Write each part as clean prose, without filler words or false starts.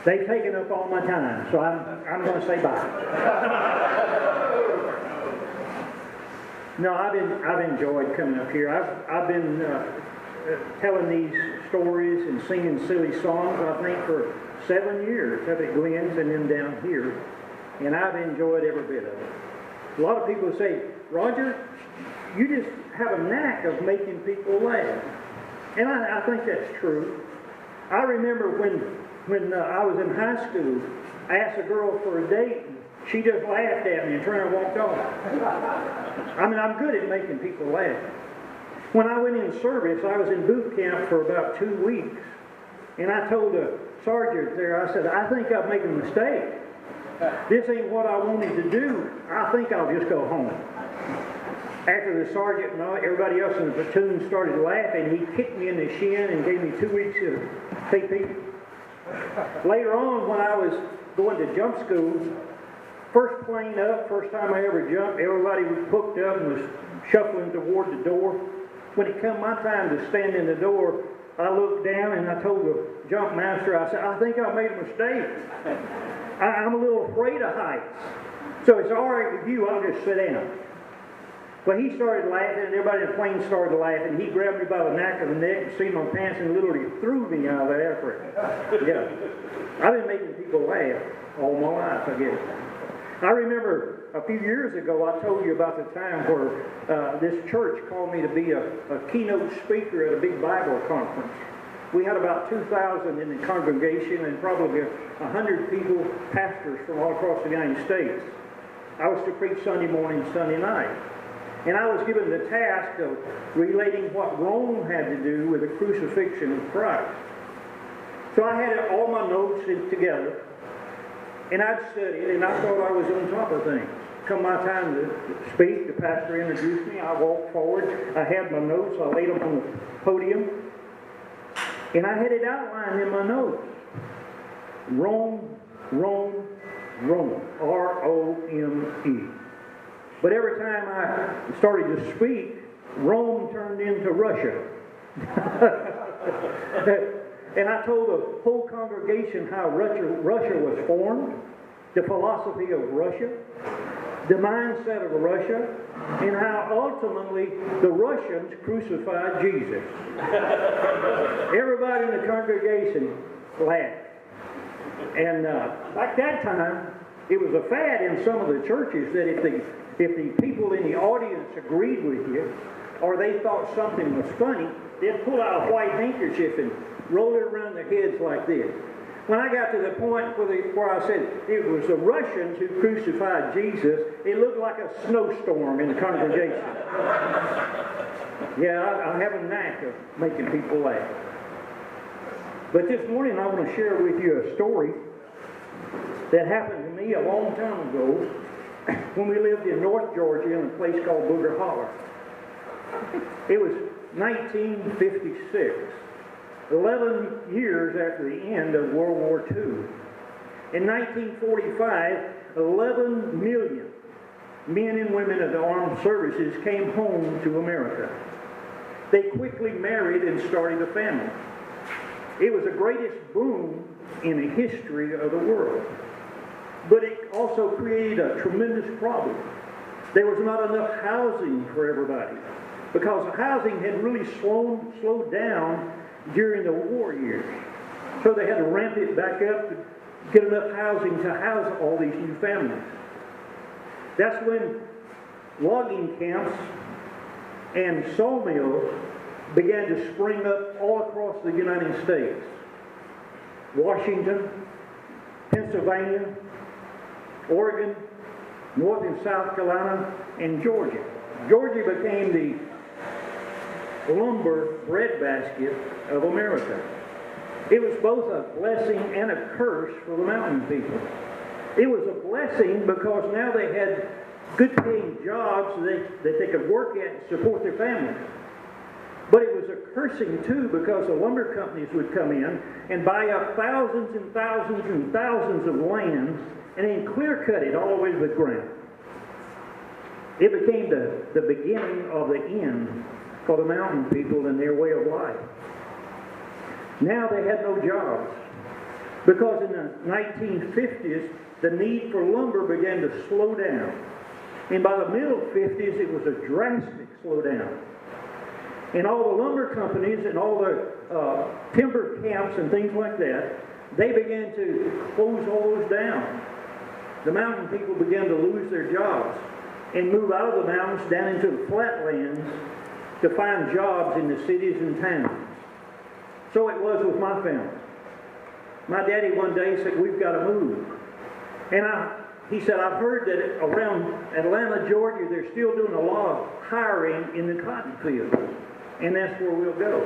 They've taken up all my time, so I'm going to say bye. No, I've enjoyed coming up here. I've been telling these stories and singing silly songs, I think, for 7 years up at Glenn's and then down here, and I've enjoyed every bit of it. A lot of people say, Roger, you just have a knack of making people laugh. And I think that's true. I remember when I was in high school, I asked a girl for a date, and she just laughed at me and turned and walked off. I mean, I'm good at making people laugh. When I went in service, I was in boot camp for about 2 weeks, and I told the sergeant there, I said, I think I've made a mistake. This ain't what I wanted to do. I think I'll just go home. After the sergeant and everybody else in the platoon started laughing, he kicked me in the shin and gave me 2 weeks of PP. Later on, when I was going to jump school, first plane up, first time I ever jumped, everybody was hooked up and was shuffling toward the door. When it come my time to stand in the door, I looked down and I told the jump master, I said, I think I made a mistake. I'm a little afraid of heights. So it's all right with you, I'll just sit down. Well, he started laughing, and everybody in the plane started laughing. He grabbed me by the neck of the neck, seat my pants, and literally threw me out of the aircraft. Yeah. I've been making people laugh all my life, I guess. I remember a few years ago, I told you about the time where this church called me to be a keynote speaker at a big Bible conference. We had about 2,000 in the congregation and probably 100 people, pastors from all across the United States. I was to preach Sunday morning, Sunday night. And I was given the task of relating what Rome had to do with the crucifixion of Christ. So I had all my notes together, and I'd studied, and I thought I was on top of things. Come my time to speak, the pastor introduced me, I walked forward, I had my notes, I laid them on the podium, and I had it outlined in my notes. Rome, Rome, Rome. R-O-M-E. But every time I started to speak, Rome turned into Russia. And I told the whole congregation how Russia was formed, the philosophy of Russia, the mindset of Russia, and how ultimately the Russians crucified Jesus. Everybody in the congregation laughed. And like that time, it was a fad in some of the churches that if the people in the audience agreed with you, or they thought something was funny, they'd pull out a white handkerchief and roll it around their heads like this. When I got to the point where I said it was the Russians who crucified Jesus, it looked like a snowstorm in the congregation. Yeah, I have a knack of making people laugh. But this morning I want to share with you a story that happened to me a long time ago when we lived in North Georgia in a place called Booger Holler. It was 1956, 11 years after the end of World War II. In 1945, 11 million men and women of the armed services came home to America. They quickly married and started a family. It was the greatest boom in the history of the world. But it also created a tremendous problem. There was not enough housing for everybody because housing had really slowed down during the war years. So they had to ramp it back up to get enough housing to house all these new families. That's when logging camps and sawmills began to spring up all across the United States. Washington, Pennsylvania, Oregon, North and South Carolina, and Georgia. Georgia became the lumber breadbasket of America. It was both a blessing and a curse for the mountain people. It was a blessing because now they had good paying jobs that they could work at and support their families. But it was a cursing too because the lumber companies would come in and buy up thousands and thousands and thousands of lands and then clear cut it all the way to the ground. It became the beginning of the end for the mountain people and their way of life. Now they had no jobs. Because in the 1950s, the need for lumber began to slow down. And by the middle 50s, it was a drastic slowdown. And all the lumber companies and all the timber camps and things like that, they began to close all those down. The mountain people began to lose their jobs and move out of the mountains down into the flatlands to find jobs in the cities and towns. So it was with my family. My daddy one day said, "We've got to move." And he said, "I've heard that around Atlanta, Georgia, they're still doing a lot of hiring in the cotton fields, and that's where we'll go."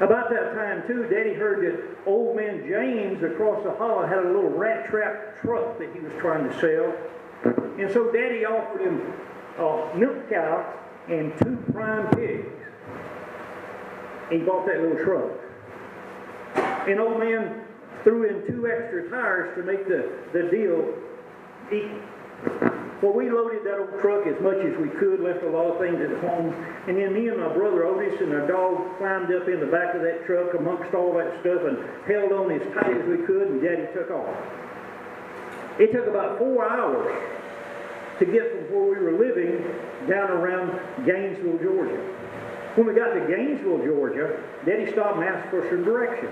About that time, too, Daddy heard that old man James across the hollow had a little rat trap truck that he was trying to sell. And so Daddy offered him a milk cow and 2 prime pigs. He bought that little truck. And old man threw in 2 extra tires to make the deal equal. Well, we loaded that old truck as much as we could, left a lot of things at home, and then me and my brother Otis and our dog climbed up in the back of that truck amongst all that stuff and held on as tight as we could, and Daddy took off. It took about 4 hours to get from where we were living down around Gainesville, Georgia. When we got to Gainesville, Georgia, Daddy stopped and asked for some directions.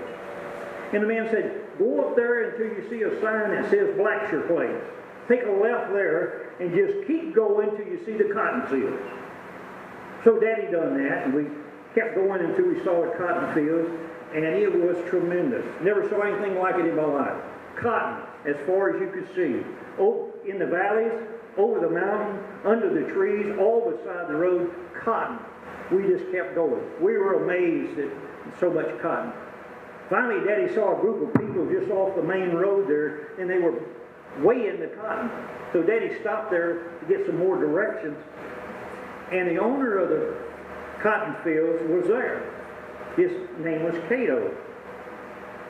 And the man said, "Go up there until you see a sign that says Blackshear Place. Take a left there and just keep going until you see the cotton fields." So Daddy done that, and we kept going until we saw the cotton fields, and it was tremendous. Never saw anything like it in my life. Cotton as far as you could see. In the valleys, over the mountain, under the trees, all beside the road, cotton. We just kept going. We were amazed at so much cotton. Finally, Daddy saw a group of people just off the main road there, and they were weighing the cotton. So Daddy stopped there to get some more directions, and the owner of the cotton fields was there. His name was Cato.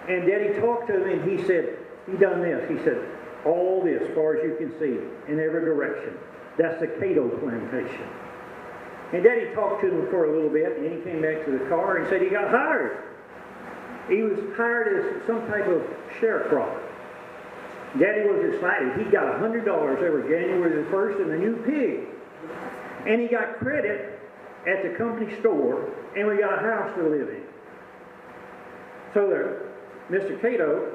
And Daddy talked to him, and he said, he done this. He said, "All this, as far as you can see, in every direction, that's the Cato plantation." And Daddy talked to him for a little bit, and then he came back to the car and said he got hired. He was hired as some type of sharecropper. Daddy was excited. He got $100 every January the 1st and a new pig. And he got credit at the company store, and we got a house to live in. So Mr. Cato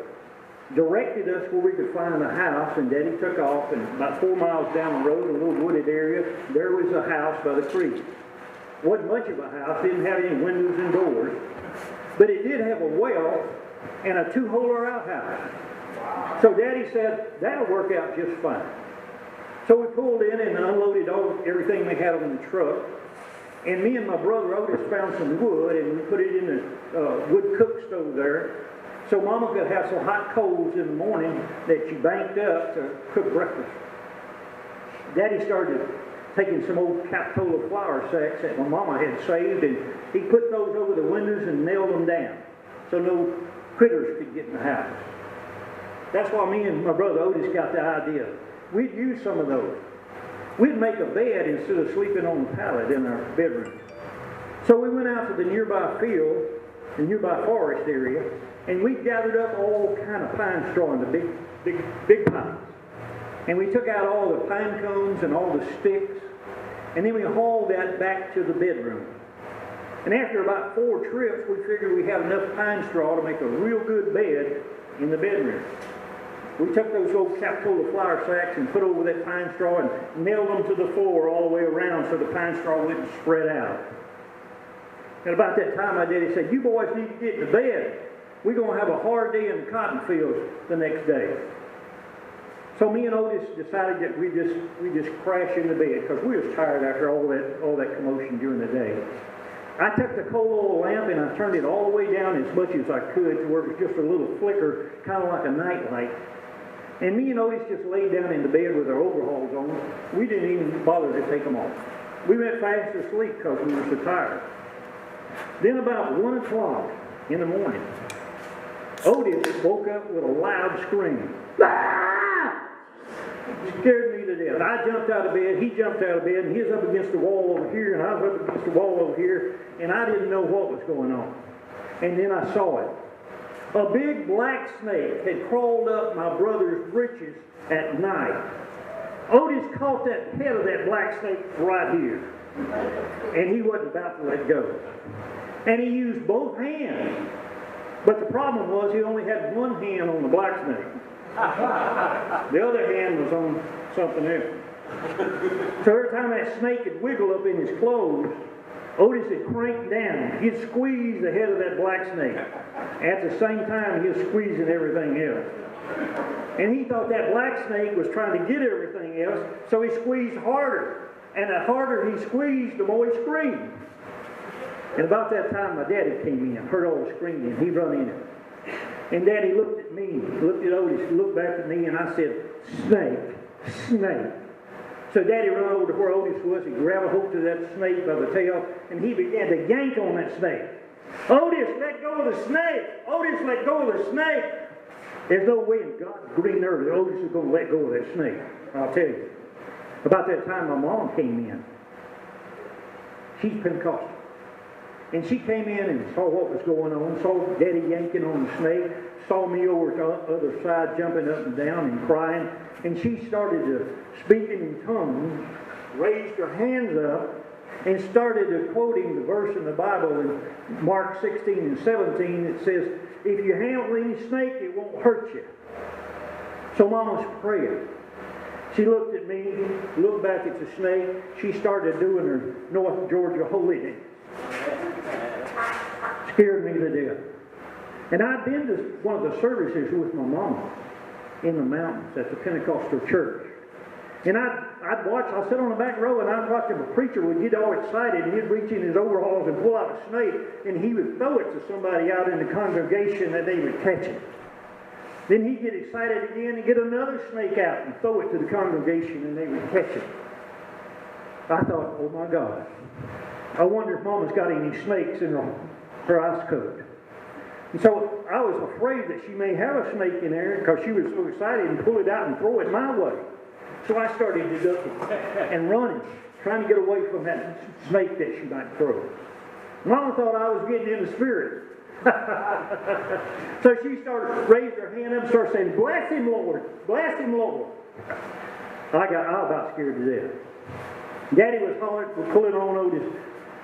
directed us where we could find a house, and Daddy took off, and about 4 miles down the road, a little wooded area, there was a house by the creek. Wasn't much of a house, didn't have any windows and doors, but it did have a well and a 2-holer outhouse. So Daddy said, "That'll work out just fine." So we pulled in and unloaded everything we had on the truck, and me and my brother Otis found some wood, and we put it in the wood cook stove there, so Mama could have some hot coals in the morning that she banked up to cook breakfast. Daddy started taking some old Capitola flour sacks that my Mama had saved, and he put those over the windows and nailed them down so no critters could get in the house. That's why me and my brother Otis got the idea. We'd use some of those. We'd make a bed instead of sleeping on the pallet in our bedroom. So we went out to the nearby field, the nearby forest area, and we gathered up all kind of pine straw in the big pines. And we took out all the pine cones and all the sticks, and then we hauled that back to the bedroom. And after about 4 trips, we figured we had enough pine straw to make a real good bed in the bedroom. We took those old Capitola flour sacks and put over that pine straw and nailed them to the floor all the way around so the pine straw wouldn't spread out. And about that time, my daddy said, "You boys need to get to bed. We're going to have a hard day in the cotton fields the next day." So me and Otis decided that we just crash into bed because we was tired after all that commotion during the day. I took the coal oil lamp and I turned it all the way down as much as I could to where it was just a little flicker, kind of like a night light. And me and Otis just laid down in the bed with our overalls on. We didn't even bother to take them off. We went fast asleep because we were so tired. Then about 1 o'clock in the morning, Otis woke up with a loud scream. Ah! Scared me to death. I jumped out of bed, he jumped out of bed, and he was up against the wall over here, and I was up against the wall over here, and I didn't know what was going on. And then I saw it. A big black snake had crawled up my brother's breeches at night. Otis caught that head of that black snake right here. And he wasn't about to let go. And he used both hands. But the problem was he only had one hand on the black snake. The other hand was on something else. So every time that snake would wiggle up in his clothes, Otis had cranked down. He'd squeeze the head of that black snake. At the same time, he was squeezing everything else. And he thought that black snake was trying to get everything else, so he squeezed harder. And the harder he squeezed, the more he screamed. And about that time, my daddy came in, heard all the screaming, and he run in. And Daddy looked at me, looked at Otis, looked back at me, and I said, "Snake, snake." So Daddy ran over to where Otis was. He grabbed a hold of that snake by the tail, and he began to yank on that snake. "Otis, let go of the snake! Otis, let go of the snake!" There's no way in God's green earth that Otis is going to let go of that snake. I'll tell you. About that time, my mom came in. She's Pentecostal. And she came in and saw what was going on, saw Daddy yanking on the snake, saw me over to the other side jumping up and down and crying. And she started to speaking in tongues, raised her hands up, and started quoting the verse in the Bible in Mark 16 and 17 that says, "If you handle any snake, it won't hurt you." So Mama's praying. She looked at me, looked back at the snake. She started doing her North Georgia holy dance. Scared me to death. And I'd been to one of the services with my mama in the mountains at the Pentecostal church. And I'd watch, I'd sit on the back row and I'd watch him, a preacher would get all excited and he'd reach in his overalls and pull out a snake and he would throw it to somebody out in the congregation and they would catch it. Then he'd get excited again and get another snake out and throw it to the congregation and they would catch it. I thought, oh my God, I wonder if Mama's got any snakes in her ice coat. And so I was afraid that she may have a snake in there because she was so excited and pull it out and throw it my way. So I started to duck and running, trying to get away from that snake that she might throw. Mama thought I was getting in the spirit. So she started, raised her hand up and started saying, "Bless him, Lord. Bless him, Lord." I was about scared to death. Daddy was hollering, pulling on Otis,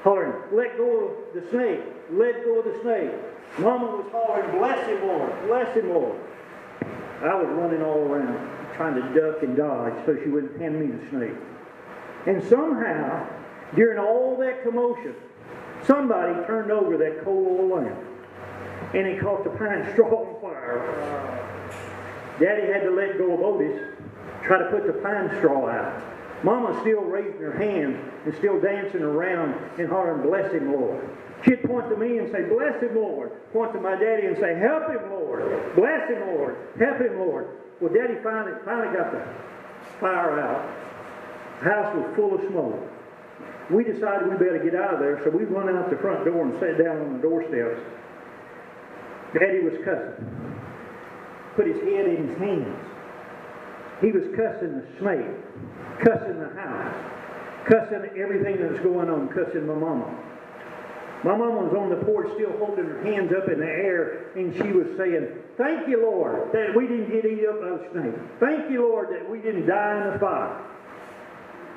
hollering, "Let go of the snake. Let go of the snake." Mama was hollering, "Bless him, Lord. Bless him, Lord." I was running all around, trying to duck and dodge so she wouldn't hand me the snake. And somehow, during all that commotion, somebody turned over that coal oil lamp. And it caught the pine straw on fire. Daddy had to let go of Otis, try to put the pine straw out. Mama still raising her hands and still dancing around and hollering, "Bless him, Lord." She'd point to me and say, "Bless him, Lord." Point to my daddy and say, "Help him, Lord. Bless him, Lord. Help him, Lord." Well, Daddy finally got the fire out. The house was full of smoke. We decided we better get out of there, so we run out the front door and sat down on the doorsteps. Daddy was cussing. Put his head in his hands. He was cussing the snake, cussing the house, cussing everything that was going on, cussing my mama. My mama was on the porch still holding her hands up in the air, and she was saying, "Thank you, Lord, that we didn't get eaten up by a snake. Thank you, Lord, that we didn't die in the fire."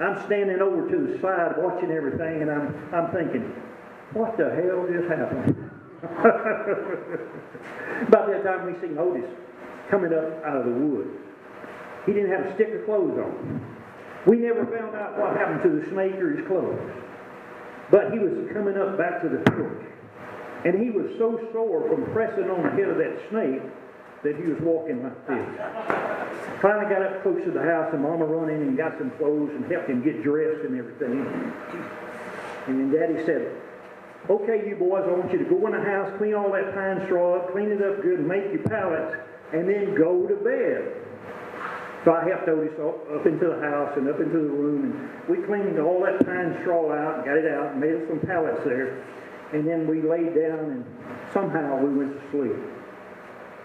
I'm standing over to the side watching everything, and I'm thinking, what the hell just happened? About that time we seen Otis coming up out of the woods. He didn't have a stick of clothes on. We never found out what happened to the snake or his clothes. But he was coming up back to the porch. And he was so sore from pressing on the head of that snake that he was walking like this. Finally got up close to the house and Mama run in and got some clothes and helped him get dressed and everything. And then Daddy said, "Okay, you boys, I want you to go in the house, clean all that pine straw up, clean it up good, and make your pallets, and then go to bed." So I helped Otis up into the house and up into the room, and we cleaned all that pine straw out, and got it out, and made some pallets there. And then we laid down, and somehow we went to sleep.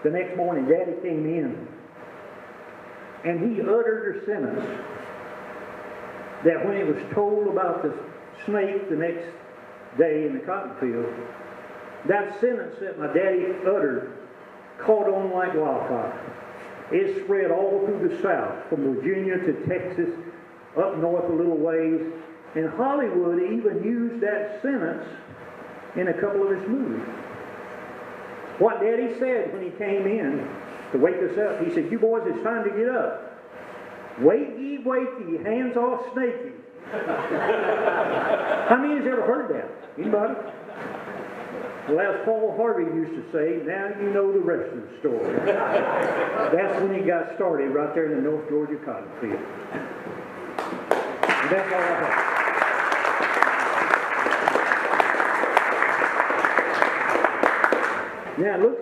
The next morning, Daddy came in, and he uttered a sentence that when he was told about the snake the next day in the cotton field, that sentence that my daddy uttered caught on like wildfire. It spread all through the South, from Virginia to Texas, up north a little ways, and Hollywood even used that sentence in a couple of his movies. What Daddy said when he came in to wake us up, he said, "You boys, it's time to get up. Wait ye, hands off snaky." How many has ever heard that? Anybody? Well, as Paul Harvey used to say, now you know the rest of the story. That's when he got started, right there in the North Georgia cotton field. And that's all I have. Now look.